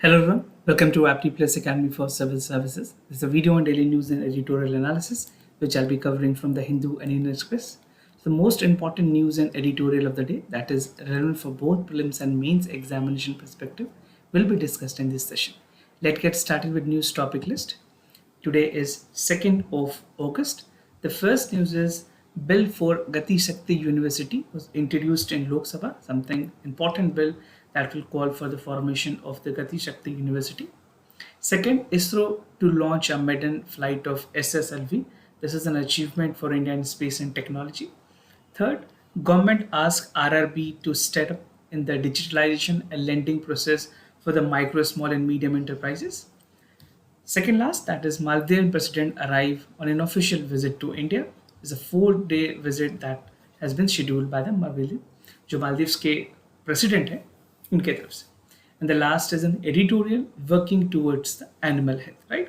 Hello everyone, welcome to Apti Plus Academy for Civil Services. This is a video on daily news and editorial analysis, which I'll be covering from the Hindu and Indian Express. The most important news and editorial of the day that is relevant for both prelims and mains examination perspective will be discussed in this session. Let's get started with news topic list. Today is 2nd of August. The first news is bill for Gati Shakti University was introduced in Lok Sabha, something important bill that will call for the formation of the Gati Shakti University. Second, ISRO to launch a maiden flight of SSLV. This is an achievement for India in space and technology. Third, government asks RRB to step up in the digitalization and lending process for the micro, small and medium enterprises. Second last, that is Maldives president arrive on an official visit to India. It's a 4-day visit that has been scheduled by the Maldives, जो मालदीव्स के president हैं उनके तरफ से. And the last is an editorial working towards the animal health, right?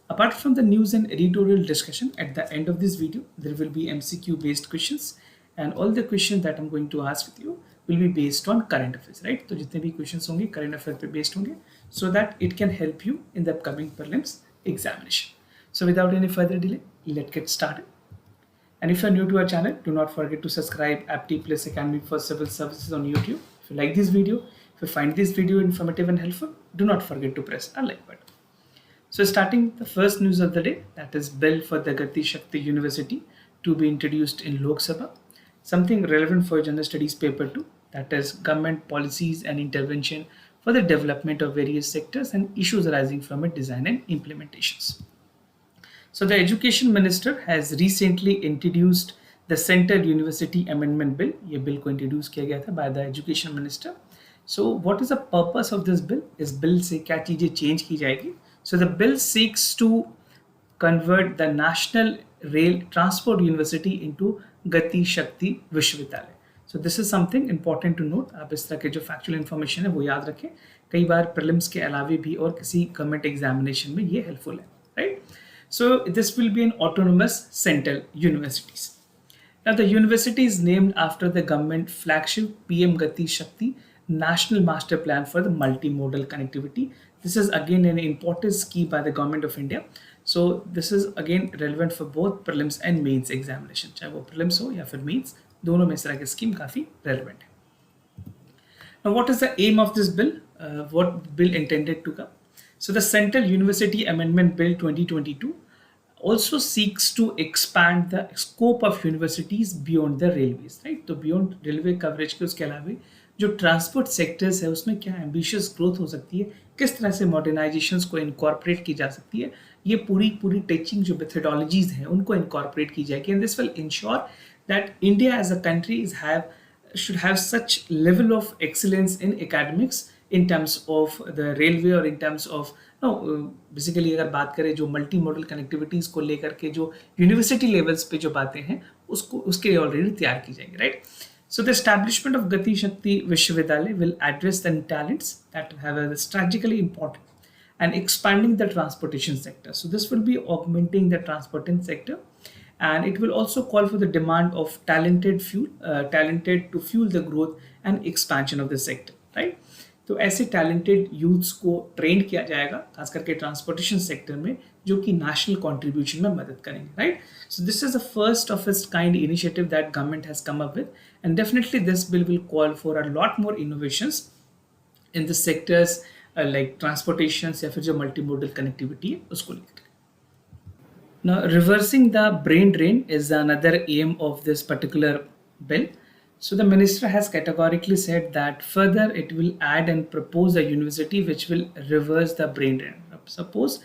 Apart from the news and editorial discussion, at the end of this video, there will be MCQ based questions, and all the questions that I'm going to ask with you will be based on current affairs, right? तो जितने भी questions होंगे current affairs पे based होंगे, so that it can help you in the upcoming prelims examination. So without any further delay, let's get started. And if you're new to our channel, do not forget to subscribe Apti Plus Academy for Civil Services on YouTube. If you like this video, if you find this video informative and helpful, do not forget to press a like button. So starting the first news of the day, that is bill for the Gati Shakti University to be introduced in Lok Sabha. Something relevant for General Studies paper 2, that is government policies and intervention for the development of various sectors and issues arising from its design and implementations. So the Education Minister has recently introduced the Central University Amendment Bill. ये bill को introduce किया गया था by the Education Minister. So what is the purpose of this bill? इस bill से क्या चीजें change की जाएगी? So the bill seeks to convert the National Rail Transport University into Gati Shakti Vishwavidyalay. So this is something important to note. आप इस तरह के जो factual information है वो याद रखें. कई बार prelims के अलावे भी और किसी government examination में ये helpful है, right? So this will be an autonomous central universities. Now the university is named after the government flagship PM Gati Shakti National Master Plan for the Multimodal Connectivity. This is again an important scheme by the government of India. So this is again relevant for both prelims and mains examination. चाहे वो prelims हो या फिर mains, दोनों में इस तरह की scheme काफी relevant है. Now what is the aim of this bill? What bill intended to come? So the Central University Amendment Bill 2022 also seeks to expand the scope of universities beyond the railways, right? तो beyond railway coverage के उसके अलावा जो transport sectors है उसमें क्या ambitious growth हो सकती है, किस तरह से मॉडर्नाइजेशंस को इनकॉर्पोरेट की जा सकती है, ये पूरी टीचिंग जो मेथडोलॉजीज हैं उनको इनकॉर्पोरेट की जाएगी. And this will ensure that India as a country should have such level of excellence in academics in terms of the railway or in terms of basically अगर बात करें जो मल्टी मॉडल कनेक्टिविटीज को लेकर के जो यूनिवर्सिटी लेवल्स पे जो बातें हैं उसके लिए ऑलरेडी तैयार की जाएंगी, right? So the establishment of गति शक्ति विश्वविद्यालय will address the talents that have strategically important and expanding the transportation sector. So this will be augmenting the transportation sector, and it will also call for the demand of talented to fuel the growth and expansion of the sector, right? तो ऐसे talented youths को train किया जाएगा खास करके transportation sector में, जो कि नेशनल कंट्रीब्यूशन में मदद करेंगे, right? So this is the first of its kind initiative that government has come up with, and definitely this bill will call for a lot more innovations in the sectors like transportation या फिर जो multi modal connectivity है उसको लेकर. Now reversing the brain drain is another aim of this particular bill. So the minister has categorically said that further it will add and propose a university which will reverse the brain drain. Suppose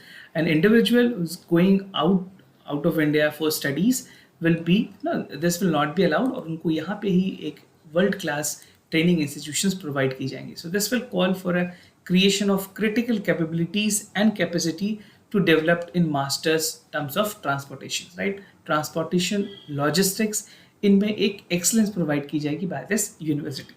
an individual who's going out of India for studies this will not be allowed, और उनको यहाँ पे ही एक world class training institutions provide की जाएंगी. So this will call for a creation of critical capabilities and capacity to develop in masters terms of transportation, right? Transportation, logistics, इनमें एक excellence provide की जाएगी by this university.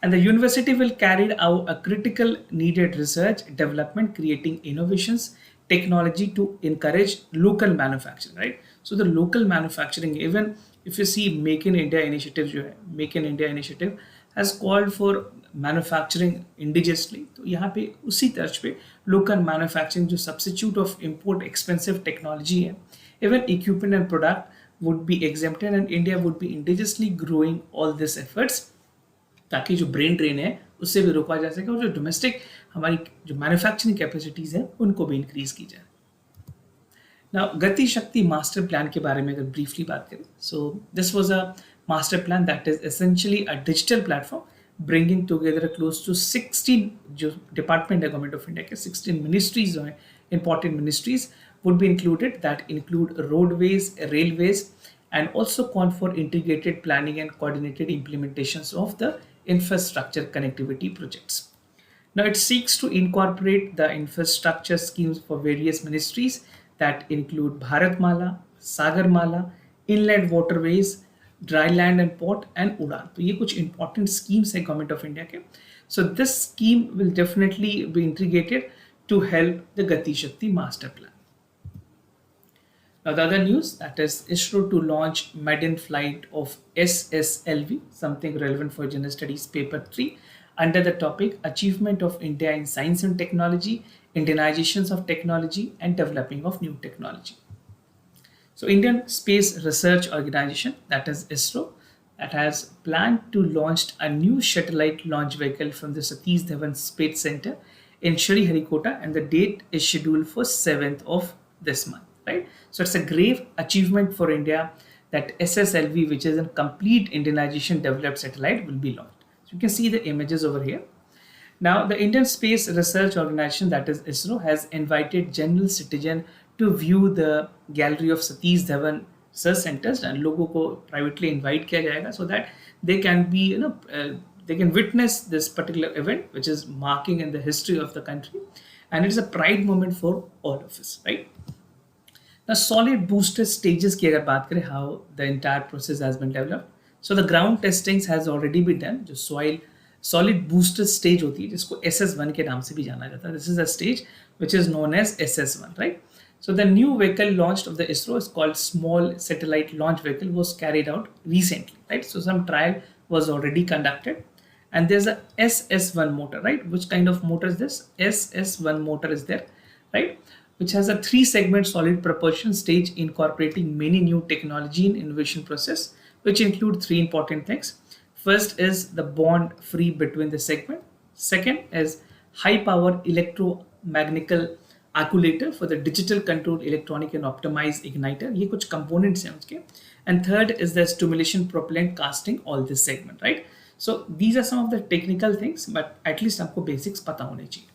And the university will carry out a critical needed research, development, creating innovations, technology to encourage local manufacturing, right? So the local manufacturing, even if you see Make in India initiative, Make in India initiative has called for manufacturing indigenously. तो यहाँ पे उसी तर्ज पे local manufacturing जो substitute of import expensive technology है, even equipment and product would be exempted and India would be indigenously growing all this efforts, ताकि जो ब्रेन ड्रेन है उससे भी रोका जा सके और जो डोमेस्टिक हमारी जो मैन्युफैक्चरिंग कैपेसिटीज़ है उनको भी इंक्रीज की जाए. Now, Gati Shakti master plan के बारे में अगर briefly बात करें, so this was a master plan that is essentially a digital platform bringing together close to 16 जो department है government of India के 16 ministries जो हैं important ministries would be included, that include roadways, railways, and also call for integrated planning and coordinated implementations of the infrastructure connectivity projects. Now it seeks to incorporate the infrastructure schemes for various ministries that include Bharatmala, Sagarmala, inland waterways, dry land and port, and Udan. तो ये कुछ important schemes है government of India के. So this scheme will definitely be integrated to help the Gati Shakti master plan. Now the other news, that is ISRO to launch maiden flight of SSLV, something relevant for General Studies paper 3, under the topic Achievement of India in Science and Technology, Indianizations of Technology and Developing of New Technology. So Indian Space Research Organization, that is ISRO, that has planned to launch a new satellite launch vehicle from the Satish Dhawan Space Center in Sriharikota, and the date is scheduled for 7th of this month, right? So it's a great achievement for India that SSLV, which is a complete Indianization developed satellite, will be launched. So you can see the images over here. Now, the Indian Space Research Organization, that is ISRO, has invited general citizen to view the gallery of Satish Dhawan Research Centers, and लोगों को privately invite किया जाएगा so that they can be, they can witness this particular event, which is marking in the history of the country, and it is a pride moment for all of us, right? Now, solid booster stages की अगर बात करें, how the entire process has been developed. So the ground testings has already been done. जो soil solid booster stage होती है, जिसको SS1 के नाम से भी जाना जाता है. This is a stage which is known as SS1, right? So the new vehicle launched of the ISRO is called Small Satellite Launch Vehicle, was carried out recently, right? So some trial was already conducted, and there's a SS1 motor, right? Which kind of motor is this? SS1 motor is there, right? Which has a 3-segment solid propulsion stage incorporating many new technology and innovation process, which include 3 important things. First is the bond free between the segment. Second is high power electromagnetic accumulator for the digital control electronic and optimized igniter. ये कुछ components हैं उसके. And third is the stimulation propellant casting all this segment, right? So these are some of the technical things, but at least आपको basics पता होने चाहिए.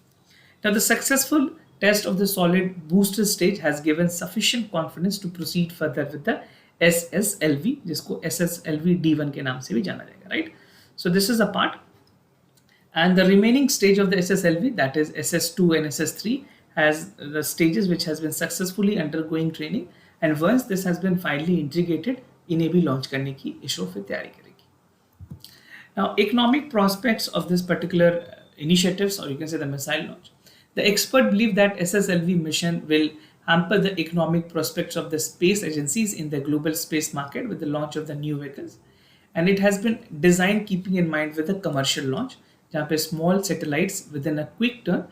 Now the successful test of the solid booster stage has given sufficient confidence to proceed further with the SSLV, जिसको SSLV D1 के नाम से भी जाना जाएगा, right? So this is a part, and the remaining stage of the SSLV, that is SS2 and SS3, has the stages which has been successfully undergoing training, and once this has been finally integrated, इन्हें भी launch करने की ISRO फिर तैयारी करेगी. Now, economic prospects of this particular initiatives, or you can say the missile launch. The expert believe that SSLV mission will hamper the economic prospects of the space agencies in the global space market with the launch of the new vehicles, and it has been designed keeping in mind with the commercial launch, जहाँ पे small satellites within a quick turn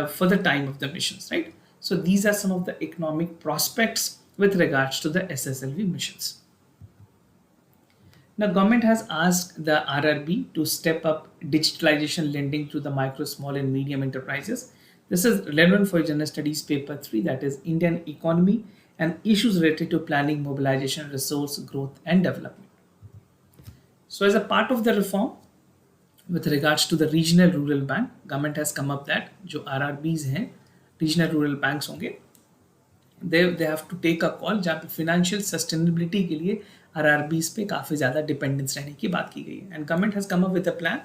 for the time of the missions, right? So these are some of the economic prospects with regards to the SSLV missions. Now, government has asked the RRB to step up digitalization lending to the micro, small and medium enterprises. This is relevant for General Studies paper 3, that is Indian economy and issues related to planning, mobilization, resource growth and development. So as a part of the reform with regards to the regional rural bank, government has come up that जो RRBs हैं, regional rural banks होंगे, they have to take a call जहाँ पे financial sustainability के लिए RRBs पे काफ़ी ज़्यादा dependence रहने की बात की गई है. And government has come up with a plan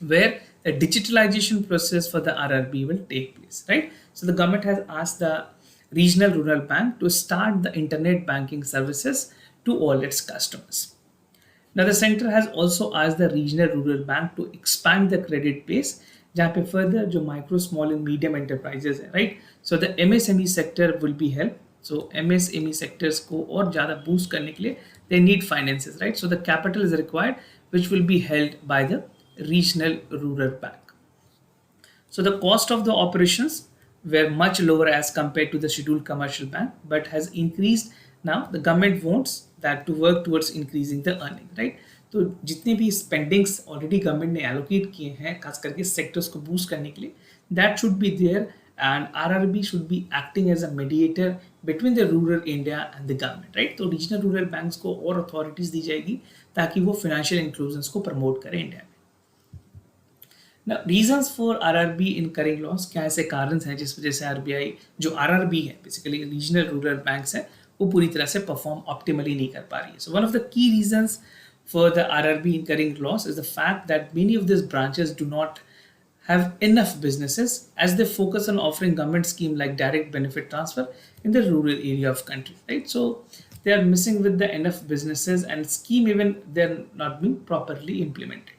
where a digitalization process for the RRB will take place, right? So the government has asked the regional rural bank to start the internet banking services to all its customers. Now the center has also asked the regional rural bank to expand the credit base, जहाँ पे further जो micro, small and medium enterprises है, right? So the MSME sector will be helped. So MSME sectors को और ज़्यादा boost करने के लिए they need finances, right? So the capital is required which will be held by the regional rural bank. So the cost of the operations were much lower as compared to the scheduled commercial bank, but has increased. Now the government wants that to work towards increasing the earning, right? तो जितने भी spendings already government ने allocate किए हैं खास करके sectors को boost करने के लिए, that should be there and RRB should be acting as a mediator between the rural India and the government, right? तो रीजनल रूरल बैंक्स को और अथॉरिटीज दी जाएगी ताकि वो फाइनेंशियल इंक्लूजन को प्रमोट करें इंडिया में. Now, reasons for RRB incurring loss, क्या ऐसे कारण हैं जिस वजह से आरबीआई जो आरआरबी है बेसिकली रीजनल रूरल बैंक्स है वो पूरी तरह से परफॉर्म ऑप्टिमली नहीं कर पा रही है. So one of the key reasons for the RRB incurring loss is the fact that many of these branches do not have enough businesses as they focus on offering government scheme like direct benefit transfer in the rural area of country, right? So they are missing with the enough businesses and scheme even they're not being properly implemented.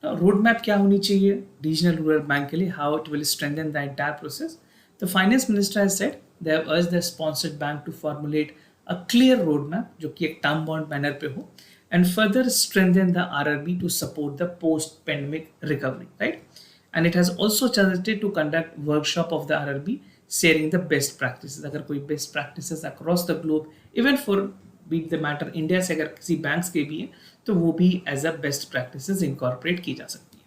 Now, roadmap क्या होनी चाहिए regional rural bank के लिए, how it will strengthen the entire process. The finance minister has said they have urged the sponsored bank to formulate a clear roadmap जो कि एक term bond manner पे हो and further strengthen the RRB to support the post-pandemic recovery, right? And it has also suggested to conduct workshop of the RRB sharing the best practices. अगर कोई best practices across the globe, even for be the matter India से अगर किसी banks के भी हैं तो वो भी as a best practices incorporate की जा सकती है.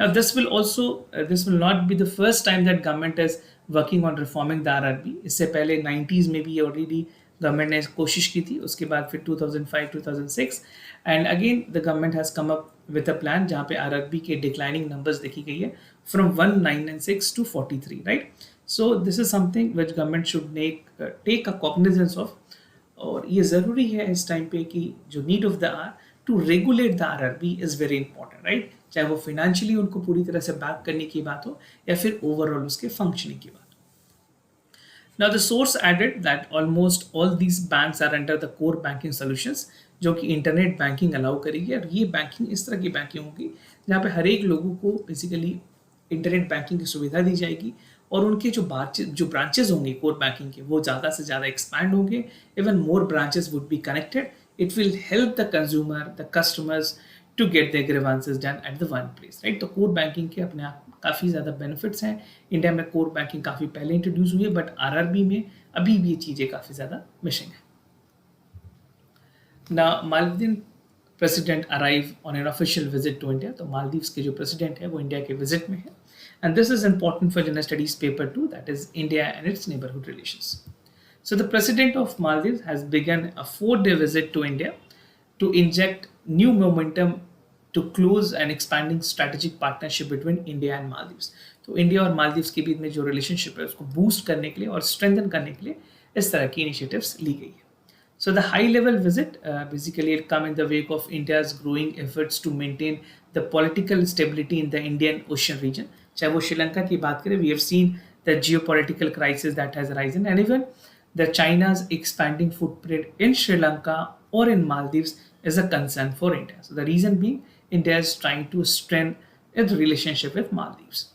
Now this will also this will not be the first time that government is working on reforming the RRB. इससे पहले 90s में भी already गवर्नमेंट ने कोशिश की थी, उसके बाद फिर 2005-2006 and again the government has come up with a plan जहाँ पे आरआरबी के डिक्लाइनिंग नंबर्स देखी गई है from 1996 to 43, right? So this is something which government should take a cognizance of, और ये ज़रूरी है इस टाइम पे कि जो need of the hour to regulate the RRB is very important, right? चाहे वो फाइनेंशियली उनको पूरी तरह से बैक करने की बात हो या फिर ओवरऑल उसके फंक्शनिंग की बात. Now the source added that almost all these banks are under the core banking solutions जो कि इंटरनेट बैंकिंग अलाउ करेगी, और ये बैंकिंग इस तरह की बैंकिंग होगी जहाँ पे हर एक लोगों को बेसिकली इंटरनेट बैंकिंग की सुविधा दी जाएगी और उनके जो ब्रांचेस होंगे कोर बैंकिंग के वो ज़्यादा से ज़्यादा एक्सपैंड होंगे. Even more branches would be connected. It will help the consumer the customers to get the grievances done at the one place, right? तो कोर बैंकिंग के अपने आप काफ़ी ज़्यादा बेनिफिट्स हैं. इंडिया में कोर बैंकिंग काफ़ी पहले इंट्रोड्यूस हुई है बट आरआरबी में अभी भी ये चीज़ें काफ़ी ज़्यादा मिसिंग है. Now, Maldivian president arrived on an official visit to India. तो मालदीव्स के जो प्रेसिडेंट है वो इंडिया के विजिट में है. And this is important for general studies paper 2, that is India and its neighborhood relations. So the president of Maldives has begun a 4-day visit to India to inject new momentum to close an expanding strategic partnership between India and Maldives. तो India और मालदीव्स के बीच में जो relationship है उसको boost करने के लिए और स्ट्रेंथन करने के लिए इस तरह की इनिशिएटिव्स ली गई है. So the high-level visit basically it come in the wake of India's growing efforts to maintain the political stability in the Indian Ocean region. चाहे वो श्रीलंका की बात करें, we have seen the geopolitical crisis that has arisen, and even the China's expanding footprint in Sri Lanka or in Maldives is a concern for India. So the reason being, India is trying to strengthen its relationship with Maldives.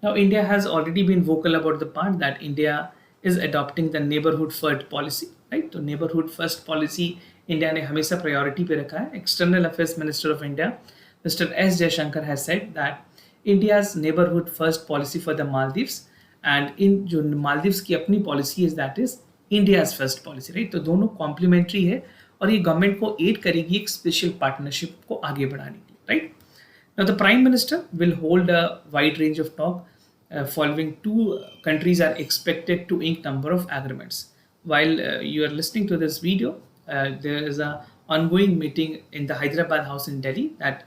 Now, India has already been vocal about the part that India is adopting the neighborhood first policy, right? तो neighborhood first policy India ने हमेशा priority पे रखा है. External affairs minister of India mister S Jaishankar has said that India's neighbourhood first policy for the Maldives, and in जो मालदीव्स की अपनी policy is that is India's first policy, right? तो दोनों कॉम्प्लीमेंट्री है और ये गवर्नमेंट को एड करेगी एक स्पेशल पार्टनरशिप को आगे बढ़ाने के लिए, right? Now the Prime Minister will hold a wide range of talk following two countries are expected to ink number of agreements. While you are listening to this video, there is a ongoing meeting in the Hyderabad house in Delhi that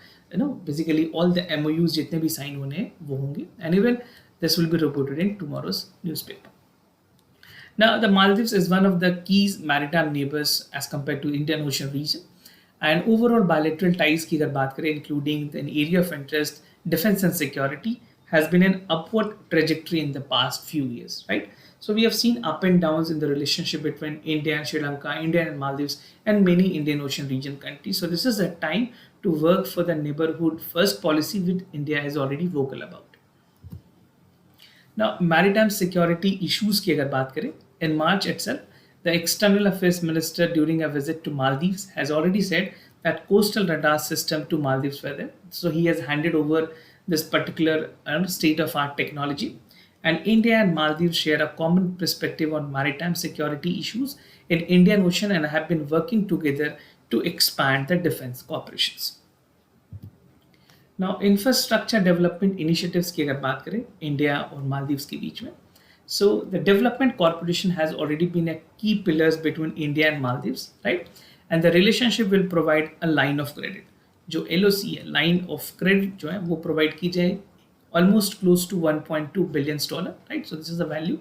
basically all the MOUs जितने भी sign होने हैं वो होंगे, and even this will be reported in tomorrow's newspaper. Now the Maldives is one of the key maritime neighbors as compared to Indian Ocean region, and overall bilateral ties की अगर बात करें including an area of interest, defense and security has been an upward trajectory in the past few years, right? So we have seen up and downs in the relationship between India and Sri Lanka, India and Maldives, and many Indian Ocean region countries. So this is a time to work for the neighborhood first policy which India is already vocal about. Now, maritime security issues की अगर बात करें, in March itself, the External Affairs Minister during a visit to Maldives has already said that coastal radar system to Maldives were there. So he has handed over this particular state of art technology. And India and Maldives share a common perspective on maritime security issues in Indian Ocean and have been working together to expand the defense cooperations. Now infrastructure development initiatives की अगर बात करें India और मालदीव्स के बीच में, so the development corporation has already been a key pillars between India and Maldives, right? And the relationship will provide a line of credit. जो LOC है, line of credit जो है वो provide की जाए almost close to 1.2 billion dollar, right? So this is the value,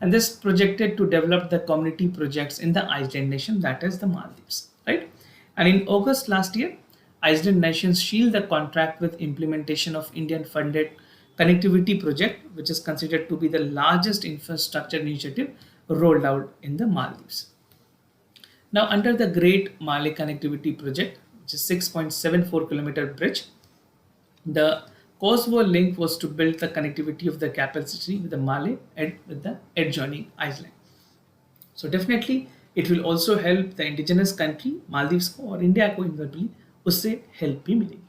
and this projected to develop the community projects in the island nation that is the Maldives, right? And in August last year, Iceland nations sealed the contract with implementation of Indian funded connectivity project, which is considered to be the largest infrastructure initiative rolled out in the Maldives. Now, under the Great Malay Connectivity Project, which is 6.74-kilometer bridge, the causeway link was to build the connectivity of the capital city with the Malay and with the adjoining island. So definitely, it will also help the indigenous country Maldives को और India को इनवर्टली उससे help भी मिलेगी.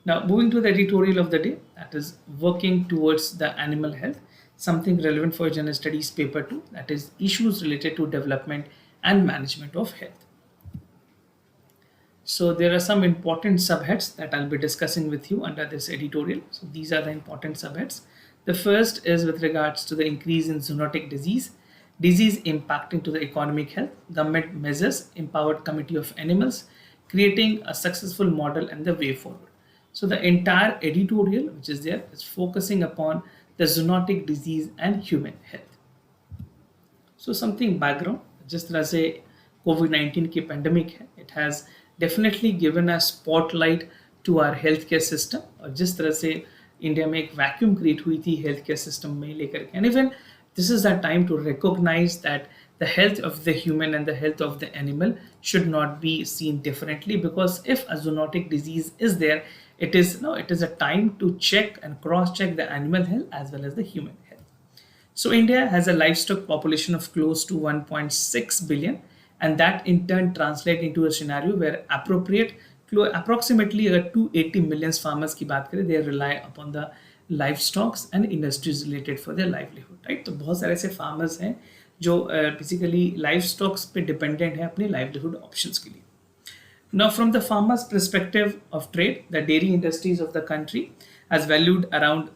Now, moving to the editorial of the day, that is working towards the animal health, something relevant for general studies paper 2, that is issues related to development and management of health. So there are some important subheads that I'll be discussing with you under this editorial. So these are the important subheads. The first is with regards to the increase in zoonotic disease impacting to the economic health, government measures, empowered committee of animals, creating a successful model and the way forward. So the entire editorial which is there is focusing upon the zoonotic disease and human health. So something background, जिस तरह से COVID-19 की pandemic है, it has definitely given a spotlight to our healthcare system, और जिस तरह से India में एक वैक्यूम क्रिएट हुई थी हेल्थ केयर सिस्टम में लेकर के, and even this is the time to recognize that the health of the human and the health of the animal should not be seen differently, because if a zoonotic disease is there, it is a time to check and cross check the animal health as well as the human health. So India has a livestock population of close to 1.6 billion, and that in turn translate into a scenario where approximately 280 million farmers की बात करें, they rely upon the livestock and industries related for their livelihood, right? तो बहुत सारे ऐसे farmers हैं जो basically livestock पे dependent है अपने livelihood options के लिए. Now, from the farmers' perspective of trade, the dairy industries of the country has valued around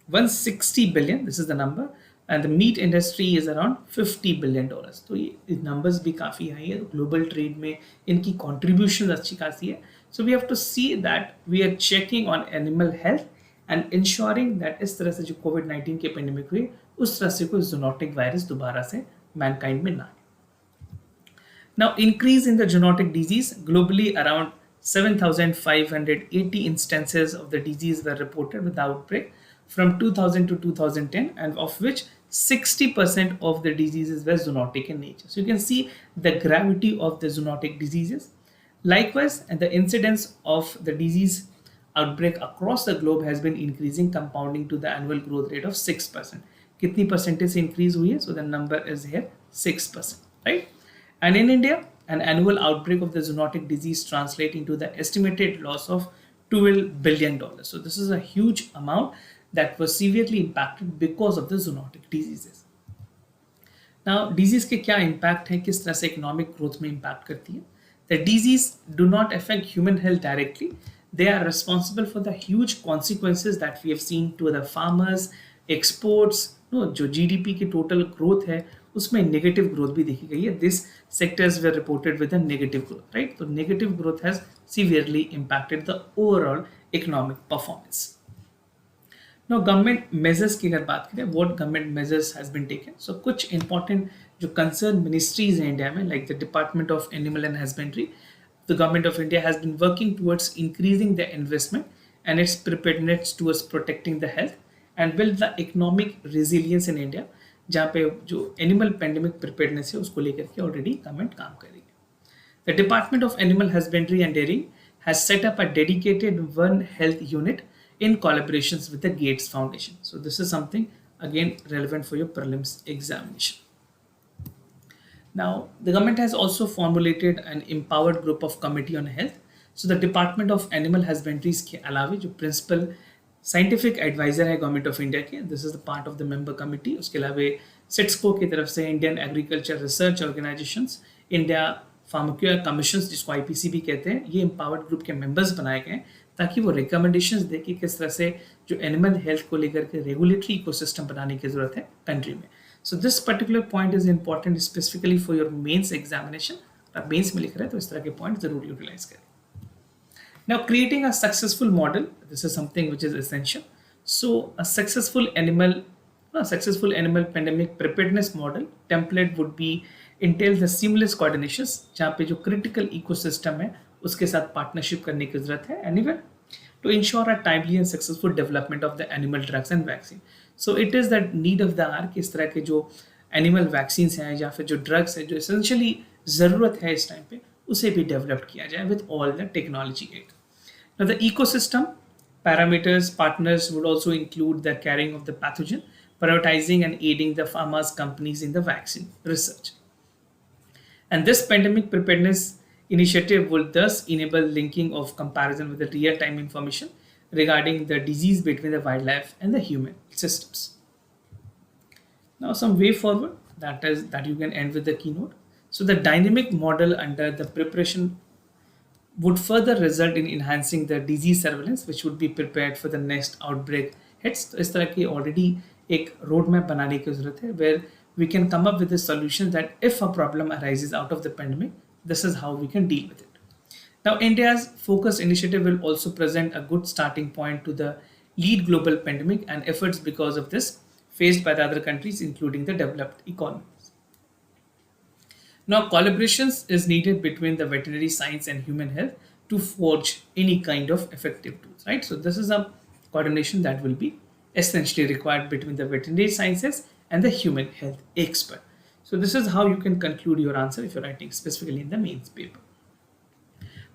160 billion. This is the number, and the meat industry is around $50 billion. तो ये numbers भी काफी high है. Global trade में इनकी contribution अच्छी खासी है. So we have to see that we are checking on animal health and ensuring that इस तरह से जो COVID-19 के pandemic हुई, उस तरह से कोई zoonotic virus दोबारा से mankind में ना आए. Now, increase in the zoonotic disease globally, around 7,580 instances of the disease were reported with the outbreak from 2000 to 2010, and of which 60% of the diseases were zoonotic in nature. So you can see the gravity of the zoonotic diseases. Likewise, and the incidence of the disease outbreak across the globe has been increasing, compounding to the annual growth rate of 6%. कितनी percentage increase हुई है? So the number is here 6%, right? And in India, an annual outbreak of the zoonotic disease translating to the estimated loss of $12 billion. So this is a huge amount that was severely impacted because of the zoonotic diseases. Now, disease के क्या impact है, किस तरह से economic growth में impact करती है? The disease do not affect human health directly. They are responsible for the huge consequences that we have seen to the farmers, exports, जो GDP की total growth है, उसमें negative growth भी देखी गई है. These sectors were reported with a negative growth, right? So negative growth has severely impacted the overall economic performance. Now, government measures की अगर बात करें, what government measures has been taken? So कुछ important जो concerned ministries हैं India में, like the Department of Animal and Husbandry, the government of India has been working towards increasing the investment and its preparedness towards protecting the health and build the economic resilience in India, जहाँ पे जो animal pandemic preparedness है उसको लेकर के already government काम कर रही है. The department of animal husbandry and dairying has set up a dedicated one health unit in collaborations with the Gates Foundation. So this is something again relevant for your prelims examination. Now, the government has also formulated an empowered group of committee on health. So the Department of Animal Husbandry के अलावे जो principal scientific advisor है government of India के, this is the part of the member committee. उसके अलावा सिट्सको की तरफ से Indian agriculture research organisations, India pharmacopoeia commission जिसको आईपीसी भी कहते हैं, ये एम्पावर्ड ग्रुप के मेंबर्स बनाए गए ताकि वो रिकमेंडेशंस दे कि किस तरह से जो एनिमल हेल्थ को लेकर के रेगुलेटरी इकोसिस्टम बनाने की जरूरत है कंट्री में. So this particular point is important specifically for your mains examination. आप मेंस में लिख रहे हैं तो इस तरह के पॉइंट जरूर यूटिलाइज करें. Now, creating a successful model, this is something which is essential. So, a successful animal pandemic preparedness model template would be entail the seamless coordinations, जहाँ पे जो critical ecosystem है उसके साथ partnership करने की जरूरत है anywhere to ensure a timely and successful development of the animal drugs and vaccine. So, it is that need of the hour कि इस तरह के जो animal vaccines हैं या फिर जो drugs है जो essentially ज़रूरत है इस टाइम पे उसे भी डेवलप किया जाए with all the technology aid. Now, the ecosystem parameters partners would also include the carrying of the pathogen, prioritizing and aiding the pharma's companies in the vaccine research. And this pandemic preparedness initiative will thus enable linking of comparison with the real-time information regarding the disease between the wildlife and the human systems. Now, some way forward that you can end with the keynote. So, the dynamic model under the preparation would further result in enhancing the disease surveillance, which would be prepared for the next outbreak hits. तो इस तरह की already एक road map बनाने की जरूरत है where we can come up with a solution that if a problem arises out of the pandemic, this is how we can deal with it. Now, India's focus initiative will also present a good starting point to the lead global pandemic and efforts because of this faced by the other countries, including the developed economies. Now, collaborations is needed between the veterinary science and human health to forge any kind of effective tools, right? So this is a coordination that will be essentially required between the veterinary sciences and the human health expert. So this is how you can conclude your answer if you're writing specifically in the mains paper.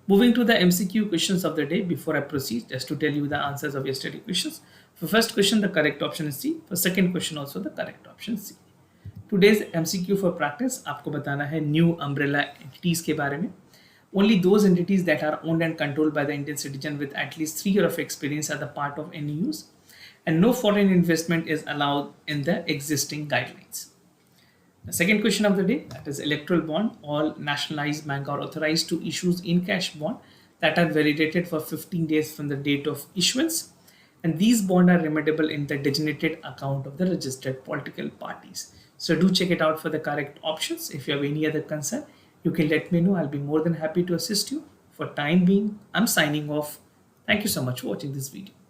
Moving to the MCQ questions of the day, before I proceed, just to tell you the answers of yesterday's questions. For first question, the correct option is C. For second question, also the correct option C. Today's MCQ for practice आपको बताना है new umbrella entities के बारे में. Only those entities that are owned and controlled by the Indian citizen with at least 3 years of experience are the part of NEUs, and no foreign investment is allowed in the existing guidelines. The second question of the day, that is electoral bond. All nationalized banks are authorized to issue in cash bond that are validated for 15 days from the date of issuance, and these bonds are redeemable in the designated account of the registered political parties. So do check it out for the correct options. If you have any other concern, you can let me know. I'll be more than happy to assist you. For time being, I'm signing off. Thank you so much for watching this video.